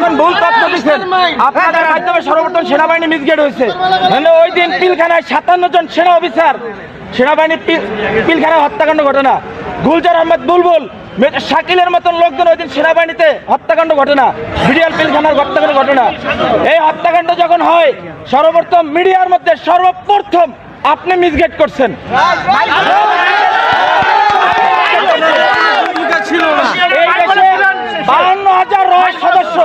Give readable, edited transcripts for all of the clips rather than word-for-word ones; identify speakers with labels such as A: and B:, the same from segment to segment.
A: এখন ভুল তথ্য দিচ্ছেন। আপনাদের মাধ্যমে সর্বপ্রথম সেনাবাহিনী মিসগাইড হয়েছে। মানে ওই দিন পিলখানায় 57 জন সেনা অফিসার সেনাবাহিনী পিলখানায় হত্যাকাণ্ড ঘটনা, গুলজার আহমেদ বুলবুল শাকিলের মতন লোকজন ওই দিন সেনাবাহিনীতে হত্যাকাণ্ড ঘটনা, বিডিআর পিলখানার হত্যাকাণ্ড ঘটনা। এই হত্যাকাণ্ড যখন হয় সর্বপ্রথম মিডিয়ার মধ্যে সর্বপ্রথম আপনি মিসগাইড করছেন। এই দেশে 52,000 রহস্য সদস্য,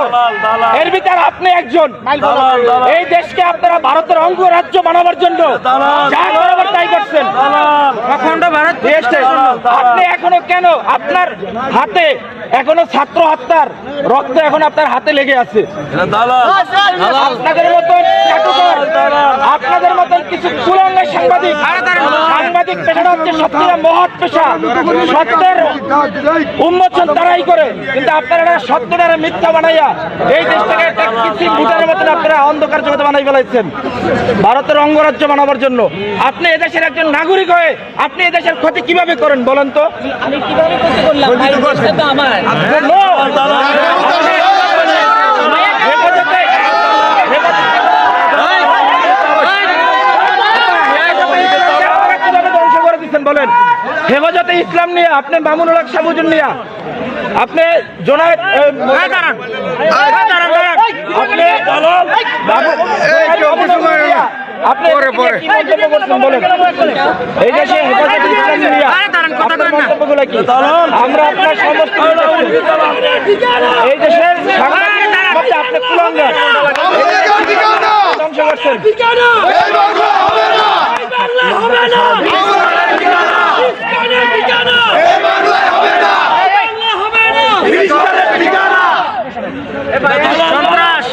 A: এর ভিতরে আপনি একজন। এই দেশকে আপনারা ভারতের অঙ্গরাজ্য বানাবার জন্য যা করাবার তাই করছেন। আপনি এখনো কেন আপনার হাতে এখনো ছাত্র হত্যার রক্ত এখন আপনার হাতে লেগে আছে? আপনাদের মতন আপনাদের মতন কিছু কুলাঙ্গার সাংবাদিক পেশাটা হচ্ছে সত্যিটা মহৎ পেশা, সত্যের উন্মোচন তারাই করে, কিন্তু আপনারা সত্যটারে মিথ্যা বানাইয়া এই দেশটাকে একটা কৃত্রিম ভুটানের মতন আপনারা অন্ধকার জগতে বানাই ফেলাইছেন ভারতের অঙ্গরাজ্য বানাবার জন্য। আপনি এদেশের একজন নাগরিক হয়ে আপনি এদেশের ক্ষতি কিভাবে করেন বলেন তো?
B: আমি কিভাবে ক্ষতি করলাম? ভাই, দেশটা তো আমার।
A: বলেন হেফাজতে ইসলাম নিয়ে আপনি মামুনুল হক সাবুজুর নিয়ে আপনি জোনায়েদ আপনি বলেন এই দেশে হেফাজতে ইসলাম নিয়ে মন্তব্যগুলো কি? আমরা আপনার সমস্ত এই দেশের আপনি কুলাঙ্গার ধ্বংস করছেন।
C: সন্ত্রাস